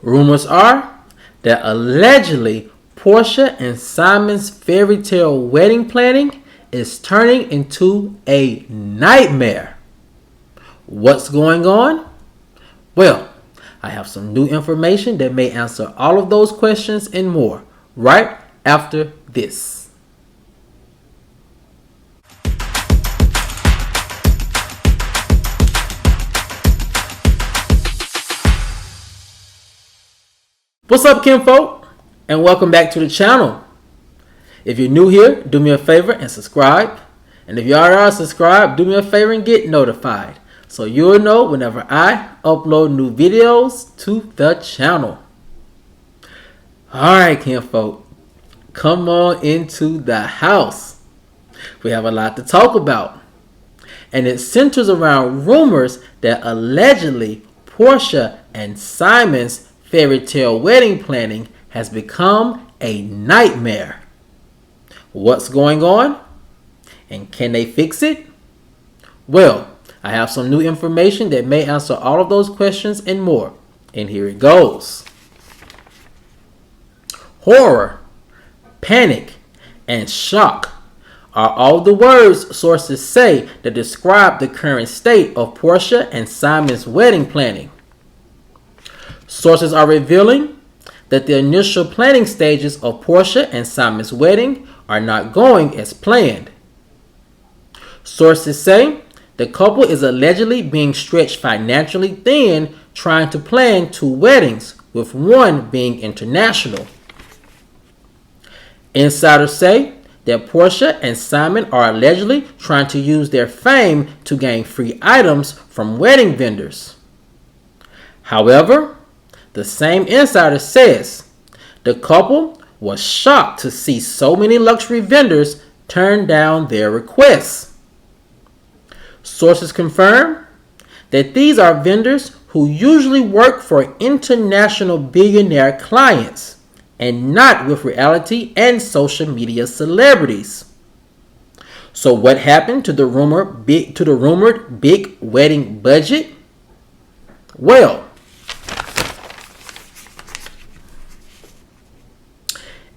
Rumors are that allegedly Porsha and Simon's fairy tale wedding planning is turning into a nightmare. What's going on? Well, I have some new information that may answer all of those questions and more right after this. What's up, kinfolk, and welcome back to the channel. If you're new here, do me a favor and subscribe. And if you already are subscribed, do me a favor and get notified, so you'll know whenever I upload new videos to the channel. Alright, kinfolk, come on into the house. We have a lot to talk about, and it centers around rumors that allegedly Porsha and Simon's fairy tale wedding planning has become a nightmare. What's going on? And can they fix it? Well, I have some new information that may answer all of those questions and more. And here it goes. Horror, panic, and shock are all the words sources say that describe the current state of Porsha and Simon's wedding planning. Sources are revealing that the initial planning stages of Porsha and Simon's wedding are not going as planned. Sources say the couple is allegedly being stretched financially thin trying to plan two weddings, with one being international. Insiders say that Porsha and Simon are allegedly trying to use their fame to gain free items from wedding vendors. However, the same insider says the couple was shocked to see so many luxury vendors turn down their requests. Sources confirm that these are vendors who usually work for international billionaire clients and not with reality and social media celebrities. So what happened to the rumored big wedding budget? Well,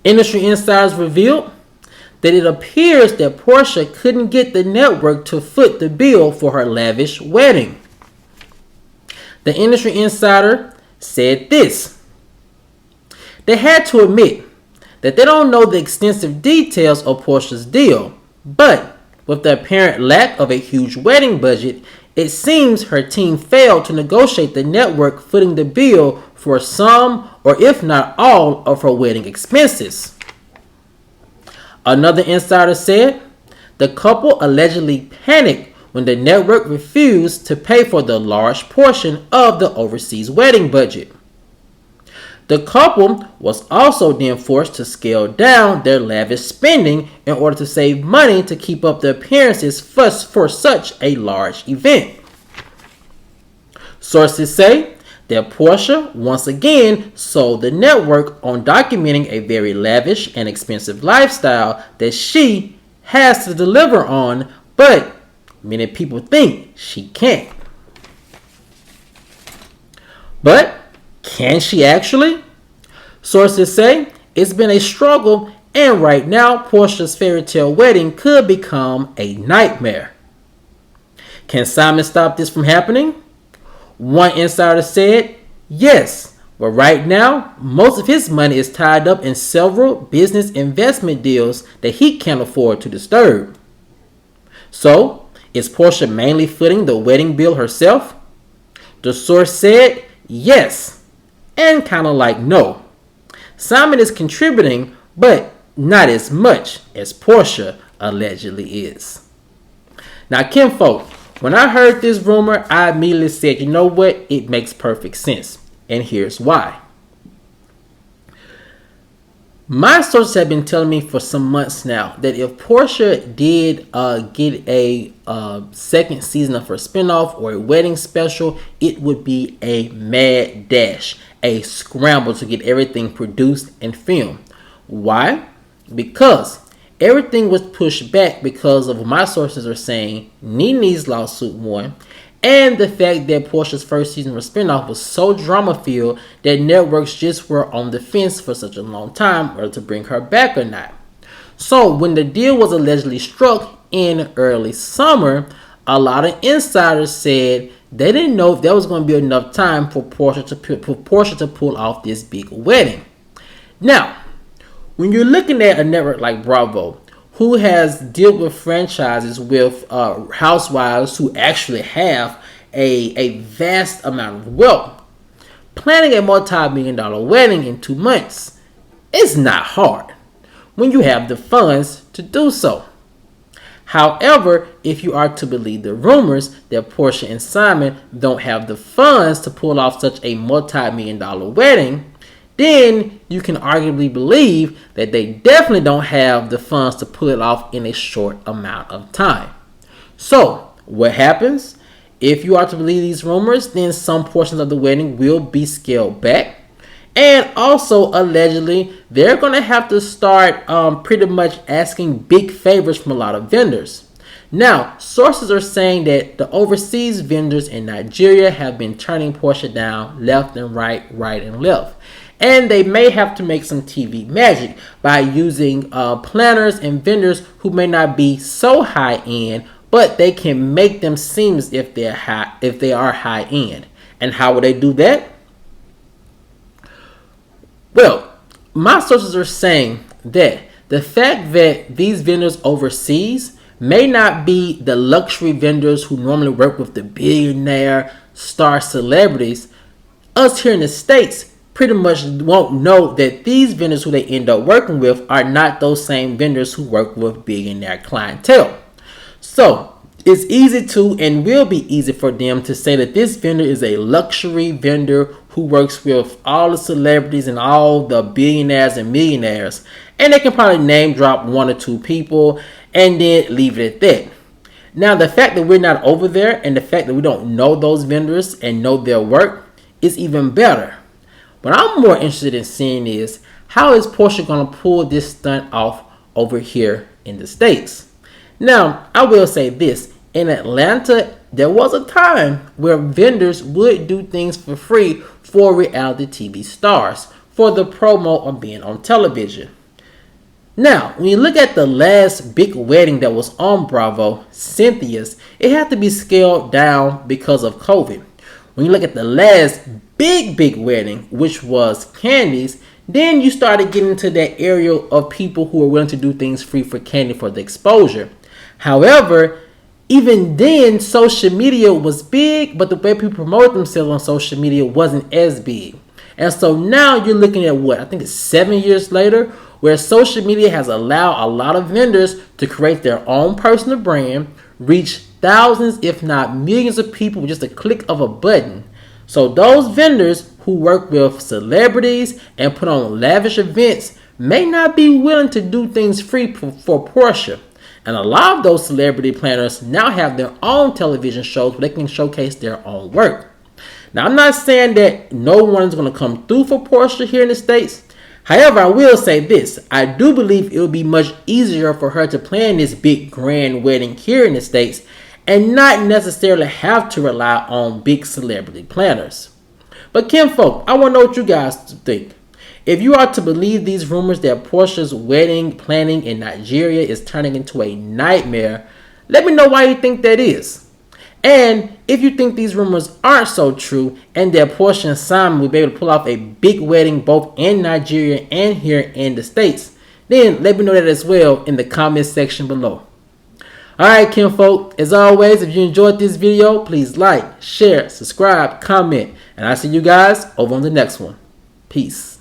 industry insiders revealed that it appears that Porsha couldn't get the network to foot the bill for her lavish wedding. The industry insider said this: they had to admit that they don't know the extensive details of Porsha's deal, but with the apparent lack of a huge wedding budget, it seems her team failed to negotiate the network footing the bill for some, or if not all, of her wedding expenses. Another insider said the couple allegedly panicked when the network refused to pay for the large portion of the overseas wedding budget. The couple was also then forced to scale down their lavish spending in order to save money to keep up the appearances for such a large event. Sources say that Porsha once again sold the network on documenting a very lavish and expensive lifestyle that she has to deliver on, but many people think she can't. But can she actually? Sources say it's been a struggle, and right now Porsha's fairy tale wedding could become a nightmare. Can Simon stop this from happening? One insider said yes, but right now most of his money is tied up in several business investment deals that he can't afford to disturb. So, is Porsha mainly footing the wedding bill herself? The source said yes, and kind of like no. Simon is contributing, but not as much as Porsha allegedly is. Now, kinfolk, when I heard this rumor, I immediately said, you know what? It makes perfect sense. And here's why. My sources have been telling me for some months now that if Porsha did get a second season of her spinoff or a wedding special, it would be a mad dash, a scramble to get everything produced and filmed. Why? Because everything was pushed back because of what my sources are saying. Nene's lawsuit won, and the fact that Porsha's first season of spinoff was so drama-filled that networks just were on the fence for such a long time whether to bring her back or not. So when the deal was allegedly struck in early summer, a lot of insiders said they didn't know if there was going to be enough time for Porsha to pull off this big wedding. Now, when you're looking at a network like Bravo, who has dealt with franchises with housewives who actually have a vast amount of wealth, planning a multi-million-dollar wedding in 2 months is not hard when you have the funds to do so. However, if you are to believe the rumors that Porsha and Simon don't have the funds to pull off such a multi-million-dollar wedding, then you can arguably believe that they definitely don't have the funds to pull it off in a short amount of time. So, what happens? If you are to believe these rumors, then some portions of the wedding will be scaled back. And also, allegedly, they're going to have to start pretty much asking big favors from a lot of vendors. Now, sources are saying that the overseas vendors in Nigeria have been turning Porsha down left and right and left. And they may have to make some TV magic by using planners and vendors who may not be so high end, but they can make them seem as if they are high end. And how will they do that? Well, my sources are saying that the fact that these vendors overseas may not be the luxury vendors who normally work with the billionaire star celebrities, us here in the States pretty much won't know that these vendors who they end up working with are not those same vendors who work with billionaire clientele. So, it's easy to and will be easy for them to say that this vendor is a luxury vendor who works with all the celebrities and all the billionaires and millionaires. And they can probably name drop one or two people and then leave it at that. Now, the fact that we're not over there and the fact that we don't know those vendors and know their work is even better. What I'm more interested in seeing is how is Porsha going to pull this stunt off over here in the States? Now, I will say this. In Atlanta, there was a time where vendors would do things for free for reality TV stars for the promo of being on television. Now, when you look at the last big wedding that was on Bravo, Cynthia's, it had to be scaled down because of COVID. When you look at the last big wedding, which was Candy's, then you started getting into that area of people who are willing to do things free for Candy for the exposure. However, even then, social media was big, but the way people promoted themselves on social media wasn't as big. And so now you're looking at what? I think it's 7 years later, where social media has allowed a lot of vendors to create their own personal brand, reach thousands, if not millions of people with just a click of a button. So those vendors who work with celebrities and put on lavish events may not be willing to do things free for Porsha. And a lot of those celebrity planners now have their own television shows where they can showcase their own work. Now, I'm not saying that no one's going to come through for Porsha here in the States. However, I will say this. I do believe it will be much easier for her to plan this big grand wedding here in the States and not necessarily have to rely on big celebrity planners. But kinfolk, I want to know what you guys think. If you are to believe these rumors that Porsha's wedding planning in Nigeria is turning into a nightmare, let me know why you think that is. And if you think these rumors aren't so true and that Porsha and Simon will be able to pull off a big wedding both in Nigeria and here in the States, then let me know that as well in the comment section below. Alright, kinfolk, as always, if you enjoyed this video, please like, share, subscribe, comment, and I'll see you guys over on the next one. Peace.